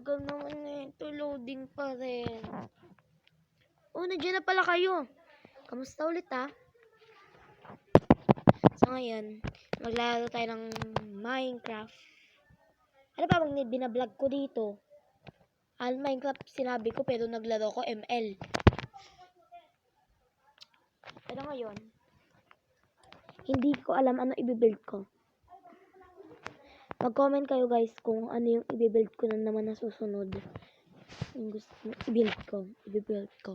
tagal naman ito. Loading pa rin. Oh, nandiyan na pala kayo. Kamusta ulit So ngayon, maglalaro tayo ng Minecraft. Ano ba bang binablog ko dito? Minecraft sinabi ko pero naglaro ko ML. Pero ngayon, hindi ko alam ano i-build ko. Mag-comment kayo guys kung ano yung i-build ko na naman na susunod. Yung gusto i-build ko.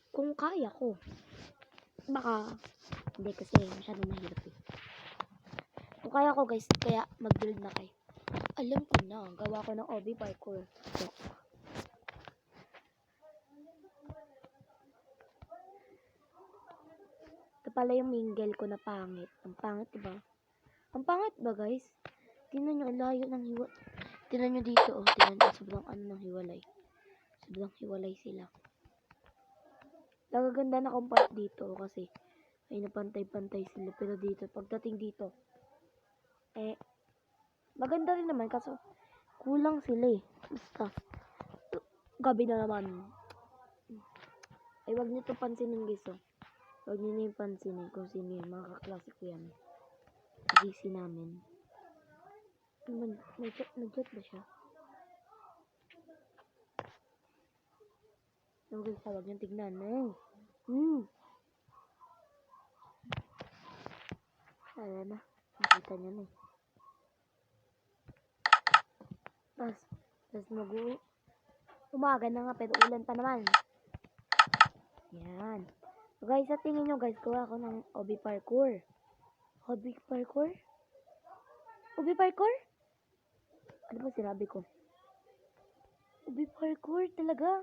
Kung kaya ko. Baka, hindi kasi masyadong mahirap eh. Kung kaya ko guys, kaya mag-build na kayo. Alam ko na, gawa ko ng OB parkour. Ito pala yung mingle ko na pangit. Ang pangit diba? Ang pangit ba guys? Tingnan nyo, ang layo ng hiwalay. Tingnan nyo dito oh. Tingnan nyo, sobrang ano ng hiwalay. Sobrang hiwalay sila. Nagaganda na akong part dito kasi ay napantay-pantay sila. Pero dito, pagdating dito, maganda rin naman kaso kulang sila eh. Basta, gabi na naman. Ay, wag nyo ito pansinin guys oh. Wag nyo na yung pansinin kung sino yung mga kaklase ko yan. GC namin. Nag-jet ba siya? Huwag tawag yung tignan. Wala na. Nakita niya na. Tapos umaga na nga pero ulan pa naman. Yan. So guys, sa tingin nyo guys, gawa ako ng OB parkour. OB parkour? OB parkour? Ano ba sinabi ko? OB parkour talaga?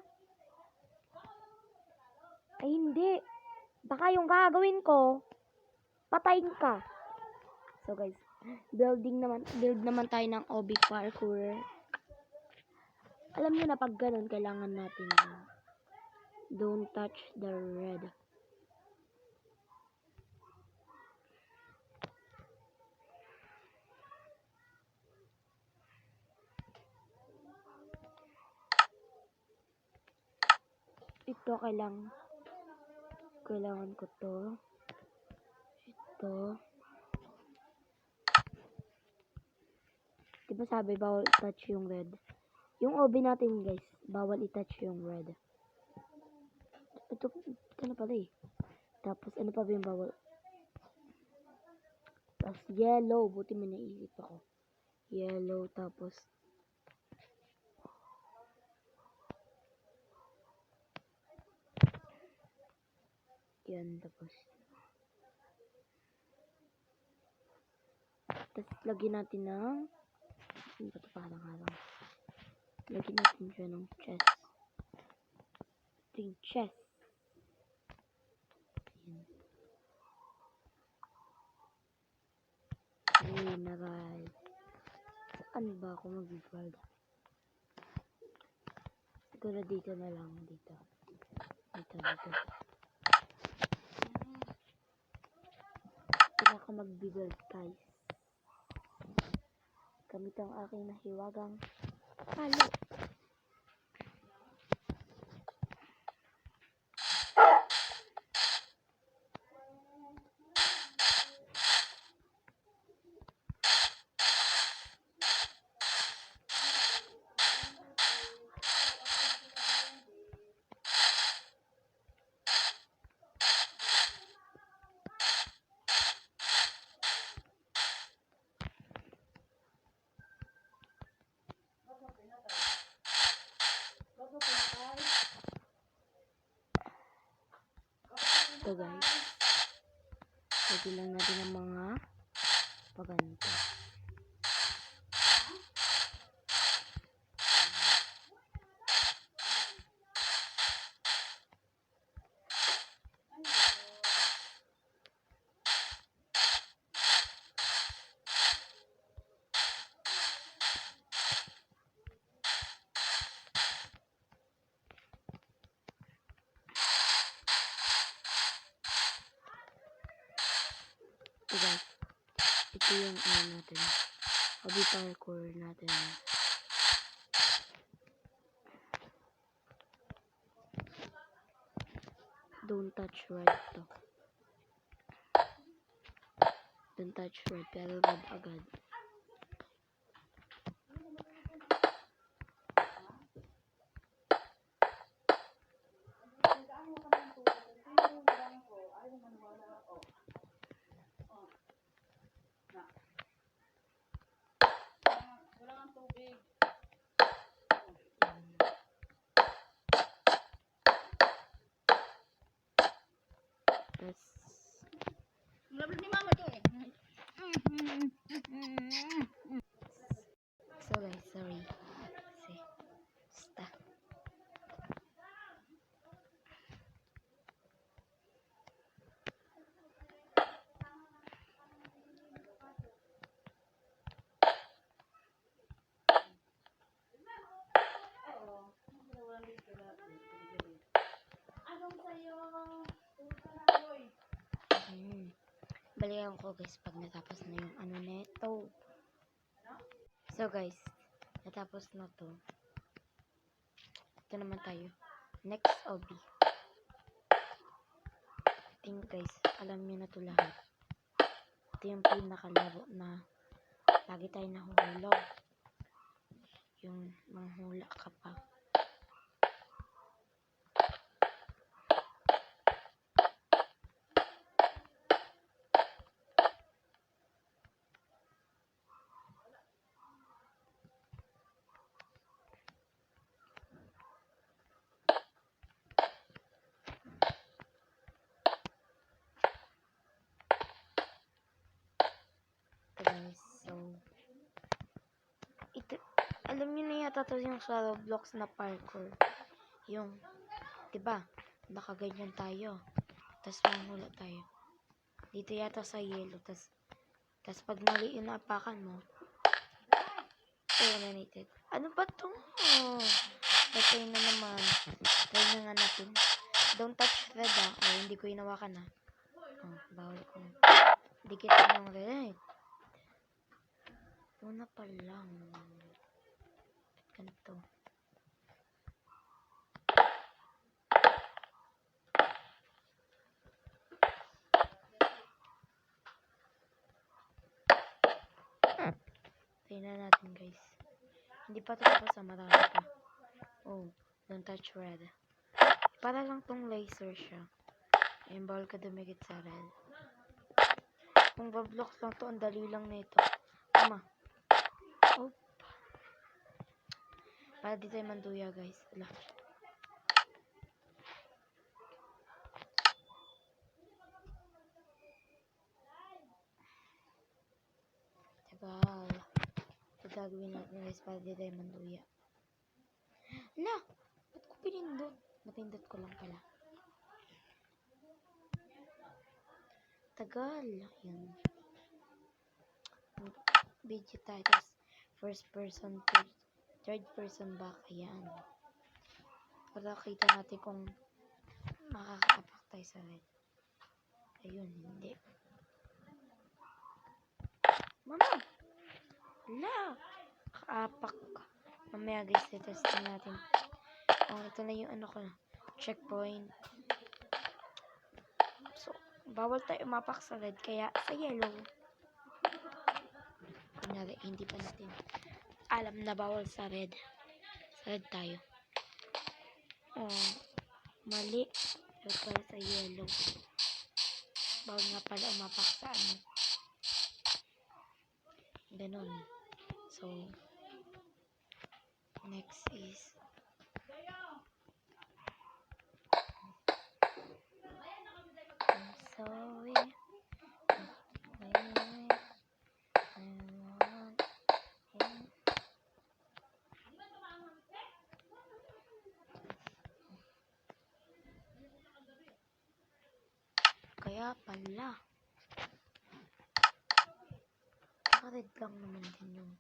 Ay hindi. Baka yung gagawin ko, patayin ka. So guys, build naman tayo ng OB parkour. Alam niyo na pag ganun, kailangan natin don't touch the red. Ito kailangan ko to. Ito. Diba sabi bawal i-touch yung red? Yung OB natin guys, bawal i-touch yung red. Ito na pala eh. Tapos ano pa ba yung bawal? Tapos yellow, buti may naisip ako. Yellow tapos yan tapos lagyan natin ng ito parang lagyan natin siya ng chest. Ito yung chest. Ayun na guys. Saan ba ako mag-build? Siguro dito na lang. Dito. Dito ako mag-build guys. Gamit ang aking nahiwagang palo. Ito guys. Lagyan lang natin ng mga paganto. Ito guys. Ito yung ano natin. Hobby parkour natin. Don't touch red to. Don't touch red, pero red agad. Yes. Labas ni mama to eh. So guys, sorry. Kasi, basta. Balikan ko guys pag natapos na yung ano neto. So guys, natapos na to. Ito naman tayo. Next hobby. I think guys, alam niyo na to lahat. Ito yung pinakalaro na lagi tayo nahuhulog. Yung manghula ka pa. Guys, so ito, alam niyo na yata to yung sa Roblox na parkour. Yung, 'di ba? Nakaganyan tayo. Tapos manghula tayo. Dito yata sa yellow. Tapos pag mali yung naapakan mo, eliminated. Ano ba to? Oh, patay na naman. Try na nga natin. Don't touch red ah. Oh, hindi ko hinawakan ah. Oh, bawal ko. Dikit ng red. Una pa lang. Ganito. Tingnan natin guys. Hindi pa ito tapos ah. Marami pa. Oh, don't touch red. Para lang tong laser siya. Ayun, bawal ka dumikit sa red. Kung bablock lang to, ang dali lang nito. Tama. Oh. Para di tayo manduya guys. Ala. Tagal. Ito gagawin natin guys para di tayo manduya. Ala! Ba't ko pinindot? Napindot ko lang pala. Tagal. Yun. Video tayo. Tapos first person to third person back. Ayan. Para kita natin kung makakaapak tayo sa red. Ayun, hindi. Mama! Ala! Kaapak. Mamaya guys, testin natin. Oh, ito na yung ano ko na. Checkpoint. So, bawal tayo umapak sa red. Kaya sa yellow. Kunyari, hindi pa natin alam na bawal sa red. Sa red tayo. Oh, mali. Pero pala sa yellow. Bawal nga pala umapak sa ano. Ganon. So, next is I'm sorry. Kaya pala. Naka-red lang naman din yung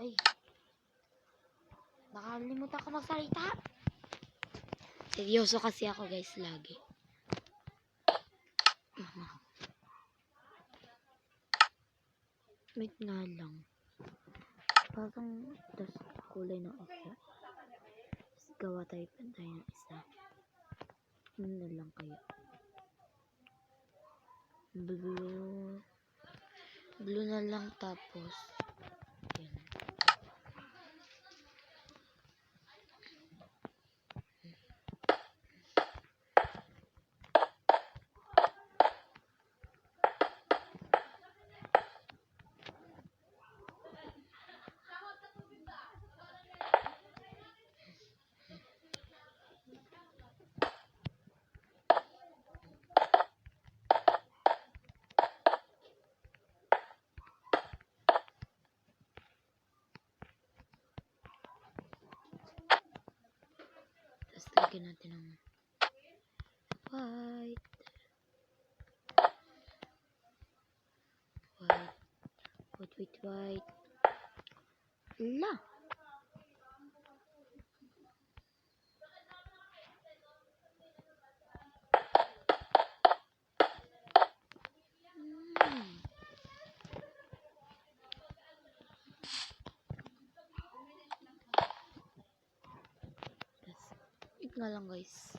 Ay. Nakalimutan ko magsalita. Seryoso kasi ako guys lagi. Wait nga lang. Parang das kulay ng isa. Gawa tayo pantay ng isa. Ano na lang kaya? Blue. Blue na lang tapos. Yan. Tapos lagyan natin ng white. White. La! Wait nga lang guys.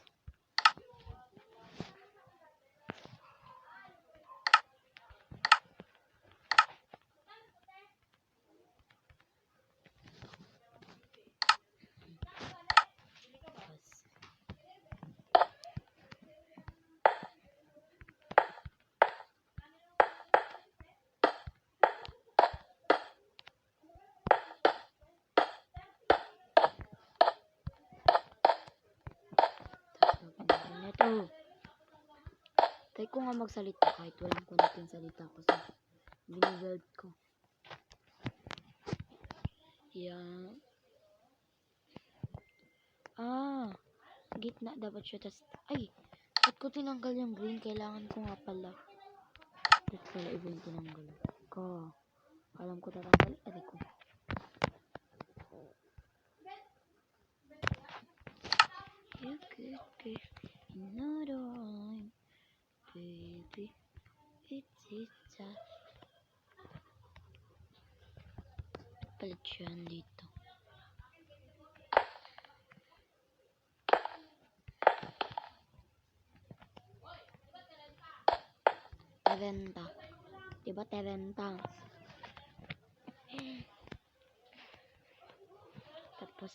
Ito. Try ko nga magsalita kahit walang konting salita ko sa binibuild ko. Yan. Gitna dapat siya. Tas, ay, ba't ko tinanggal yung green? Kailangan ko nga pala. Ba't pala iba yung tinanggal ko? Alam ko tatanggal. Aray ko. You could get another one, baby. It's a palit siya dito. Terenta. Diba Terenta? Tapos,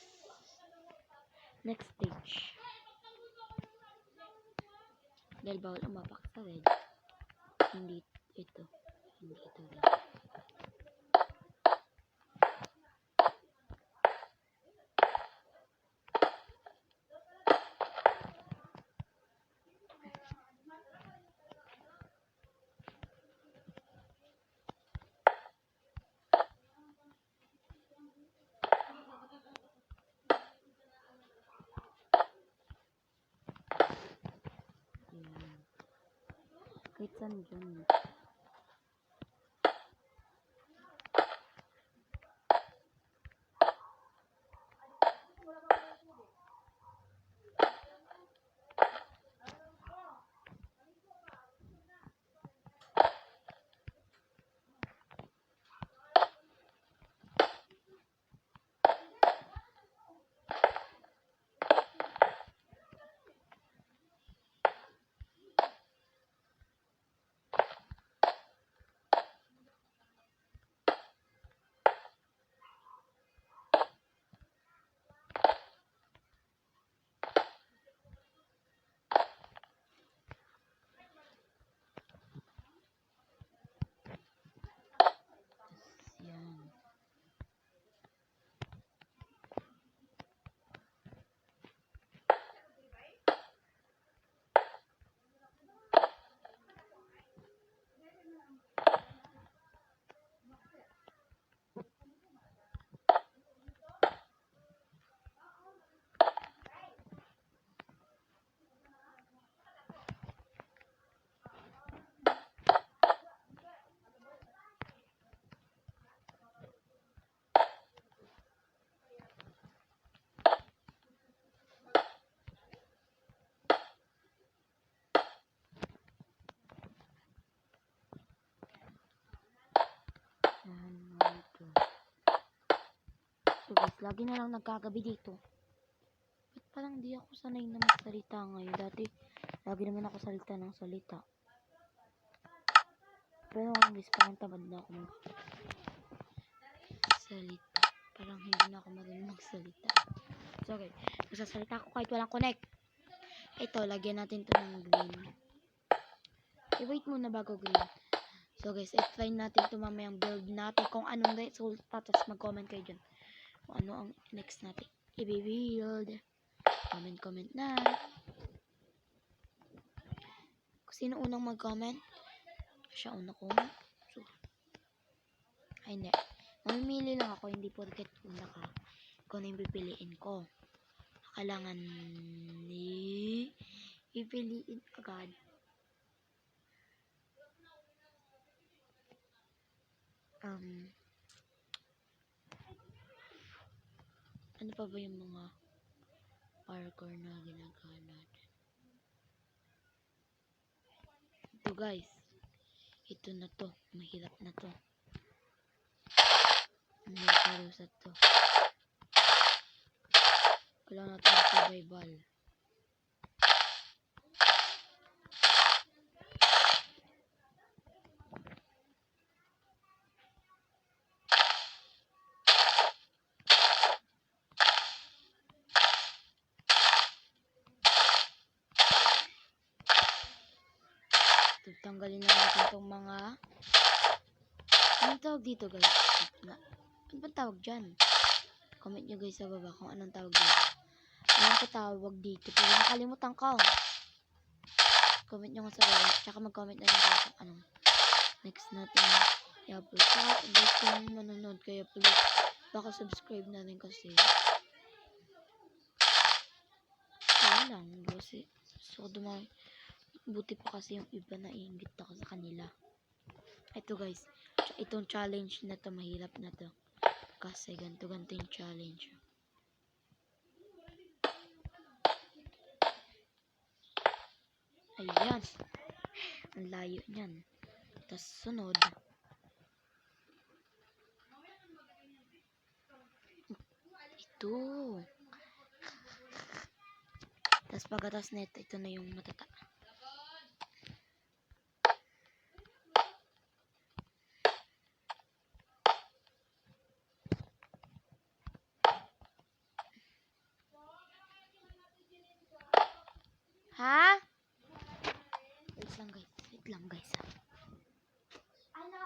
next stage. Dahil bawal umapak sa red. Hindi ito. Hindi ito red. Kahit saan dyan. So guys, lagi na lang nagkagabi dito. Ba't parang di ako sanay na magsalita ngayon? Dati, lagi naman ako salita ng salita. Pero guys, parang tamad na ako magsalita. Parang hindi na ako marunong magsalita. So guys, magsasalita ako kahit walang connect. Ito, lagyan natin to ng green. I-wait muna bago green. So guys, i-try natin ito mamayang build natin kung anong resulta. Tapos mag-comment kayo dyan kung ano ang next natin i-build. Comment na. Kung sino unang mag-comment, siya una ko. So, ay hindi. Mamimili lang ako, hindi porket una ka. Kung ano yung pipiliin ko. Kailangan ipiliin agad. Ano pa ba yung mga parkour na ginagawa natin? Ito guys. Ito na to. Mahirap na to. May parusa to. Kailangan natin ng survival. Tanggalin na natin itong mga... Anong tawag dito guys? Ano ba tawag dyan? Comment nyo guys sa baba kung anong tawag dito. Anong patawag dito? Pero nakalimutan ko. Comment nyo sa baba. Tsaka mag-comment na rin kayo kung anong next natin i-upload. Tsaka guys kung manonood kayo please baka subscribe na rin kasi. Kaya lang kasi so dumami. Buti pa kasi yung iba na iingit ako sa kanila. Ito guys, itong challenge na to mahirap na to. Kasi ganito yung challenge. Ayan. Ang layo niyan. Tapos sunod. Ito. Tapos pagkatas nito, ito na yung matata. Ha? Wait lang guys. Wait lang guys. Ano?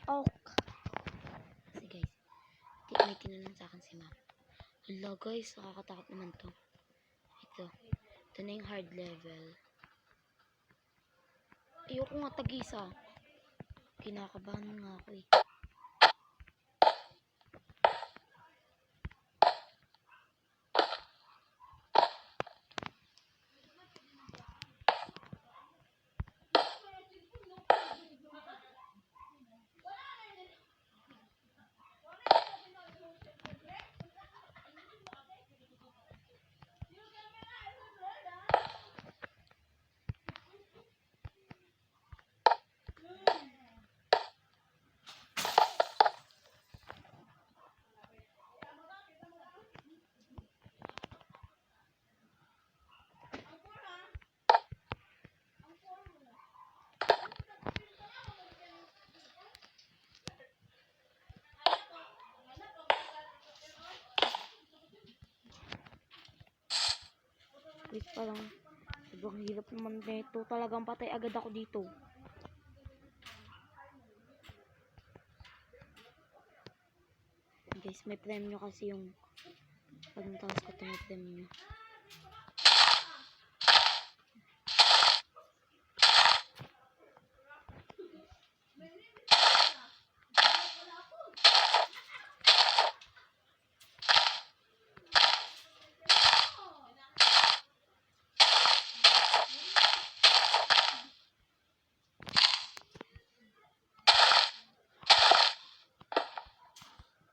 Oh. Kasi guys. May tinanong sa akin si ma'am. Hello guys. Nakakatakot naman to. Ito. Ito na yung hard level. Ayoko nga tagisa. Kinakabahan nga ako eh. Wait pa lang. Sobrang hirap naman nito. Talagang patay agad ako dito. Guys, may premyo kasi yung pag natawas ko ito may premyo.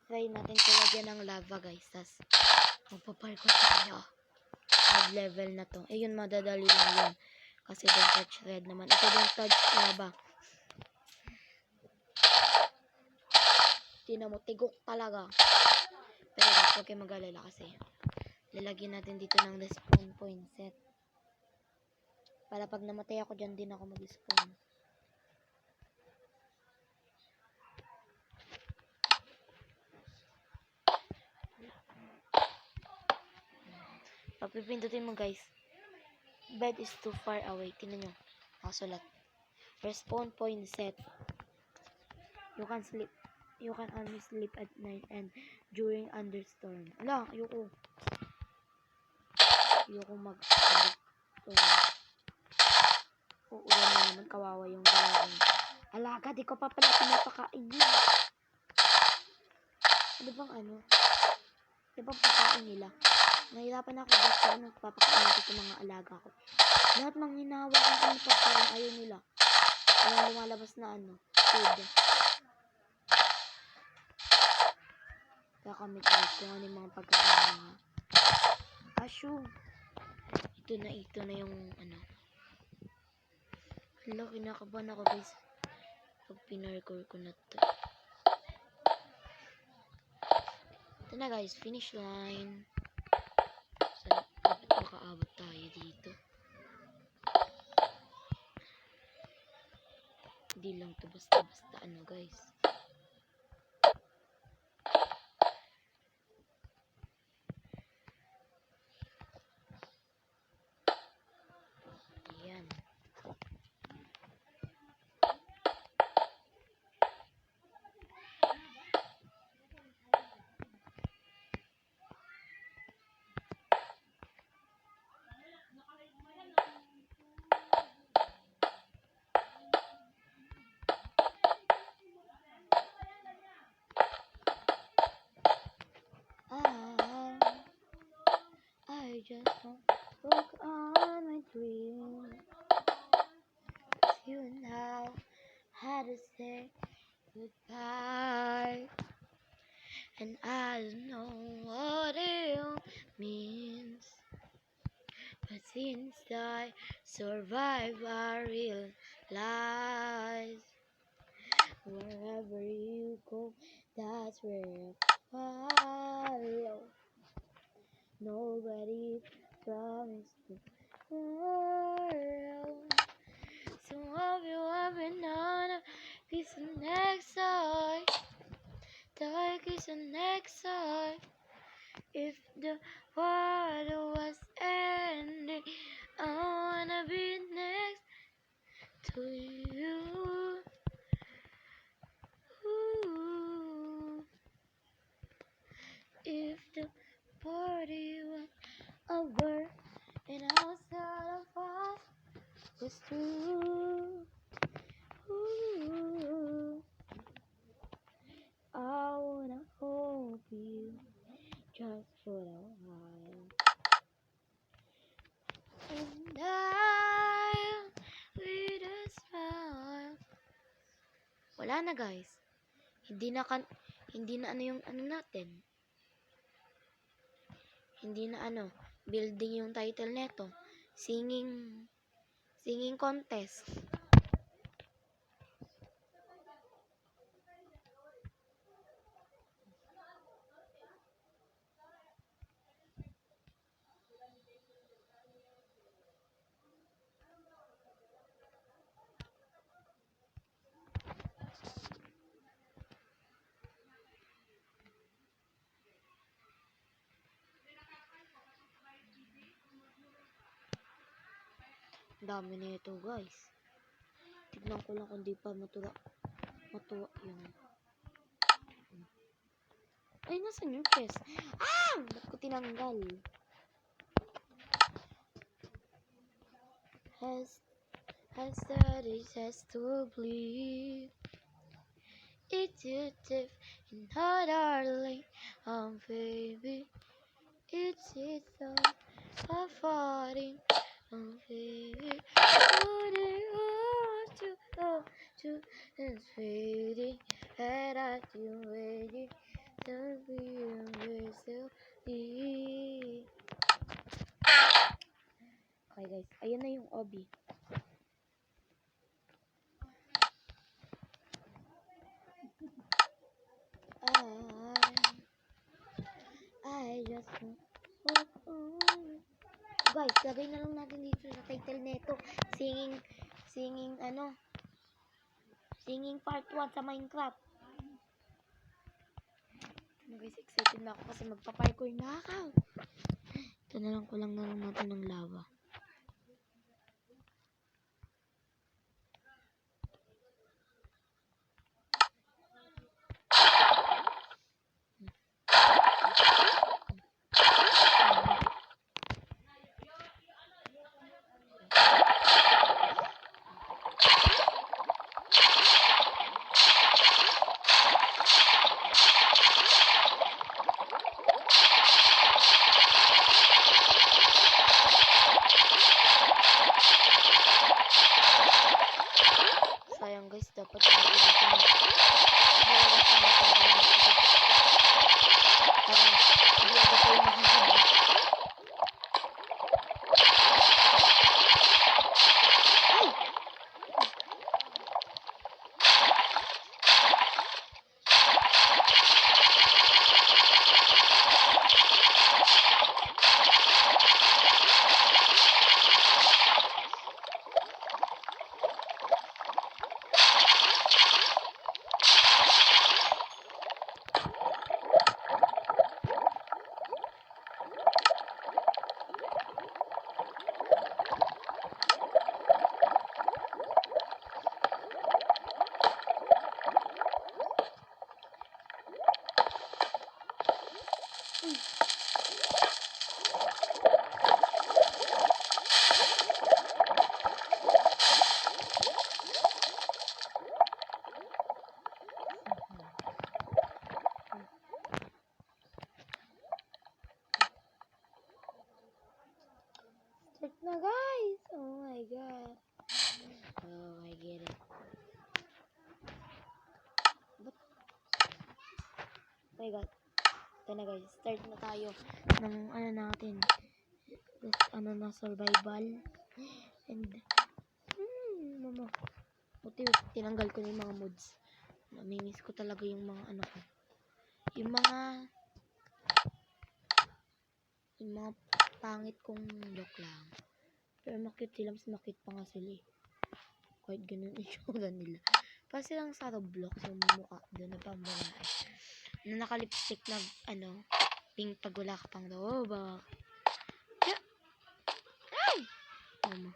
Try natin talagyan ng lava guys. Tapos magpaparkour tayo. mid-level na to. Eh, yun, madadali lang yun. Kasi don't touch red naman. Ito don't touch lava. Tingnan mo, tigok talaga. Pero guys, huwag kayo mag-alala kasi lalagyan natin dito ng respawn point set. Para pag namatay ako dyan, din ako mag-spawn. Pag pipindutin mo guys, bed is too far away. Tingnan nyo, nakasulat. Respawn point set. You can only sleep at night and during thunderstorm. Ala, ayoko uulan na naman, kawawa yung dalawang alaga. Di ko pa pala pinapakain yun. Ano bang ano? Di ba pagkain nila? Nahirapan ako dito kung anong papakain ko sa mga alaga ko. Lahat ng hinawa ko kung pagkain, ayaw nila. Walang lumalabas na ano, food. Kakamit guys kung ano yung mga pagkain ng mga asyo. Ito na yung ano. Hala, kinakabahan ako guys. Pag pinarcore ko na to. Ito na guys, finish line. So, dapat makaabot tayo dito. Hindi lang to basta-basta ano guys. Ayan. I just want to work on my dream. You now had to say goodbye, and I don't know what it means, but since I survive, I realize wherever you go, that's where I follow. Nobody promised tomorrow. So I'll be working on a piece of next side. Dark is the next side. If the water was ending, I wanna be next to you. Ooh. If the party was over and I was out of us was true. Ooh. I wanna hold you just for a while, and I'll with a smile. Wala na guys. Hindi na ano yung ano natin. Hindi na ano, building yung title neto. Singing contest. Dami na ito guys. Tignan ko lang kung di pa matuwa yung ay, nasan yung chest? Ah! Ba't ko tinanggal? Has started has to bleed. It's a death in her darling, baby. It's a fighting, baby. What do you want to go to? It's fading, and I feel waiting. Don't be a mystery. guys. Ayun na yung obi. I just hope on. Guys, lagay na lang natin dito sa title nito. Singing part 1 sa Minecraft. Guys, excited na ako kasi magpa-parkour na ako. Ito na lang kulang na lang natin ng lava. Sayang guys, dapat start na guys. Oh my god. Oh, I get it. Oh my god. Ito na guys, start na tayo ng natin. This, na survival. And mama. Buti tinanggal ko na yung mga mods. Namimiss ko talaga yung mga ko. Yung mga pangit kong joke lang. Pero makit sila, mas makit pa nga sila eh. Kahit ganun yung itsura nila. Kasi lang sa Roblox yung mukha doon na pambalaan. Na nakalipstick na pink pag wala ka pang roba. Yeah. Ay! Mama.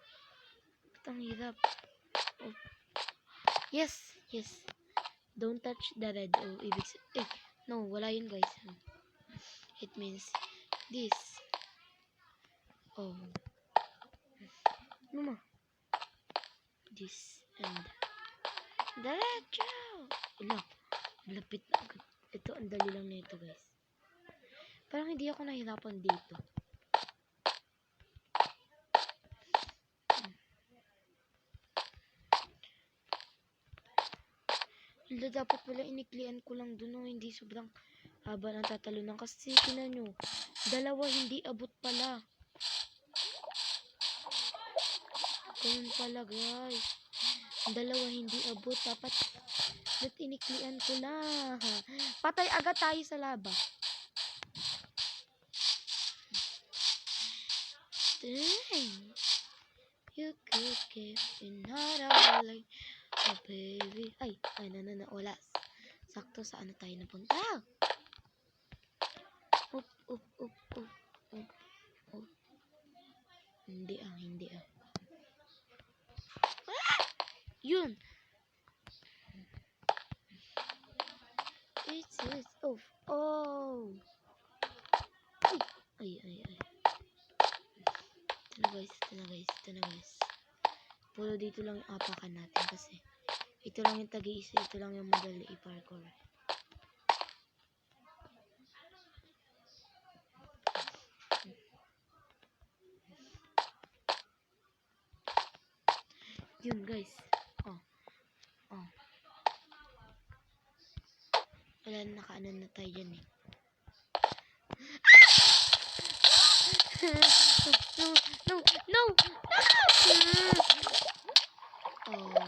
Ba't ang hirap? Oh. Yes. Don't touch the red. Oh, ibig sabihin. No, wala yun guys. It means this. Oh. Mama. This and diretso. Wala. Malapit na agad. Ito, ang dali lang nito guys. Parang hindi ako nahirapan dito. Wala, dapat pala iniklian ko lang dun. Hindi sobrang haba ng tatalunan. Kasi tinan nyo, dalawa hindi abot pala. Ganun pala guys. Dalawa hindi abot. Dapat iniklian ko na. Patay agad tayo sa laba. Dang. You could give another like oh baby. Ay, wala. Sakto sa tayo napunta. Up. Hindi ah. Yun. It's off. Oh. Ay. Ito na guys. Puro dito lang yung apakan natin kasi ito lang yung tag-iisa, ito lang yung madali i-parkour. Yun guys. Oh. Wala, nakaano na tayo dyan eh. No, no, no, no! Oh my God.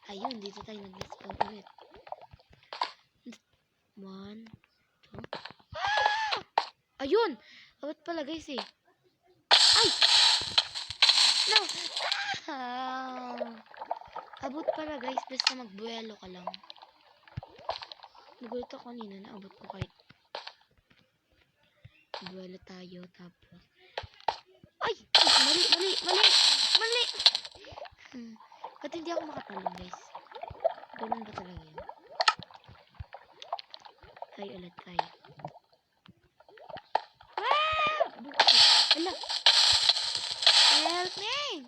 Ayun, dito tayo nag-spawn ulit. 1, 2. Ayun! Abot pala guys eh. Ay! No! Abot pala guys, basta magbuelo ka lang. Nagulat ako kanina, naabot ko kahit. Buelo tayo, tapos. Ay! Mali! Ba't hindi ako makatalong guys? Ganun ba talaga yun? Tayo ulit tayo. Ala! Help me!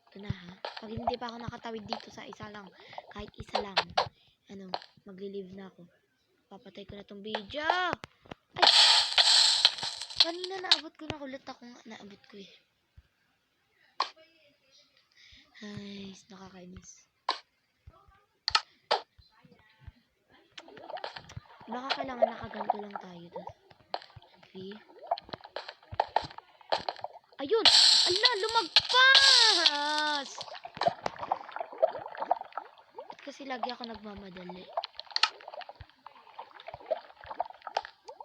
Ito na ha. Pag hindi pa ako nakatawid dito sa isa lang, kahit isa lang, magli-leave na ako. Papatay ko na tong video. Ay! Kanina naabot ko na, kulit ako nga naabot ko eh. Ay, nakakainis. Baka kailangan nakaganto lang tayo. 3. Ayun! Ala, lumagpas! Ba't kasi lagi ako nagmamadali?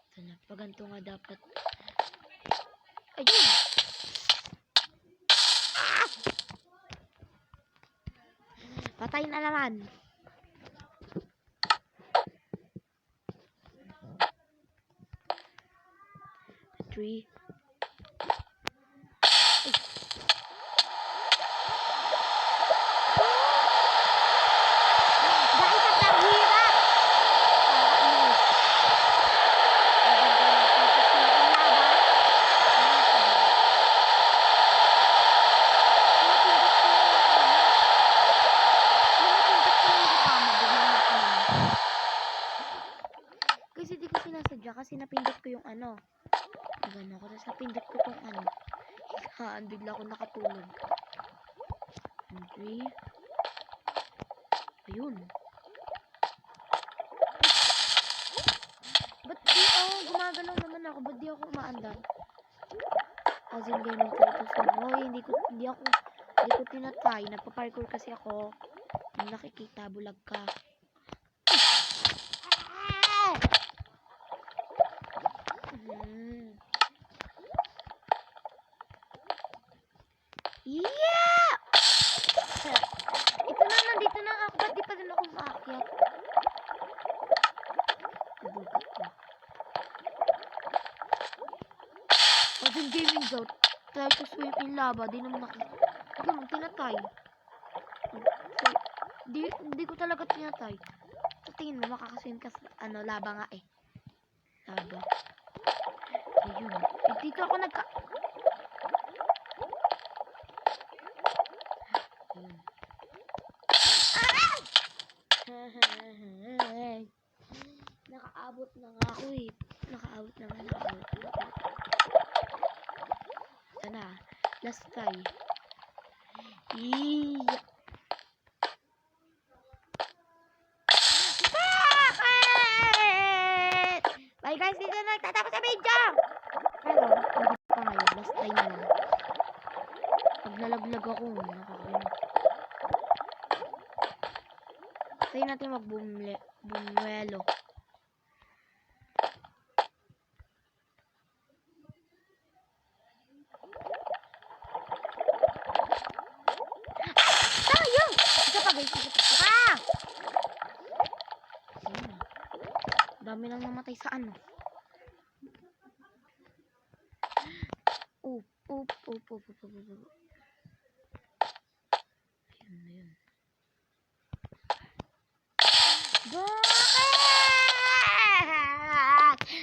Ito na, paganto nga dapat. Ayun! Ah! Patay na naman. Three. Kasi di ko sinasadya kasi napindot ko yung gano'n ako. Tapos napindot ko kung bigla ako nakatulog. 3. Ayun. Ba't di gumagalaw naman ako? Ba't di ako umaandar? As in gaming ko ito sa hindi ko tinatry. Nagpa-parkour kasi ako. Yung nakikita, bulag ka. Yeah! Ito na, nandito na ako. Ba't di pa rin ako maakyat? As in gaming zone. Try to swim in lava. Di naman nakita. Hindi naman tinatay. Di ko talaga tinatay. So, tingin mo, makakaswim ka sa lava nga eh. Lava. Ayun. Dito ako Ayun. Nakaabot na nga ako eh. Nakaabot na nga. Ito na. Last try. Iya. Bye guys, dito na nagtatapos sa video. Pero, hindi pa ngayon. Last try na lang. Pag nalaglag ako, nakakainis. Tayo natin magbumuelo. Tayo! Isa pa guys, isa pa! Dami lang namatay sa Oop. Ayun. Bakit?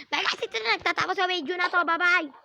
Bye guys, ito na nagtatapos sa video na to. Bye-bye!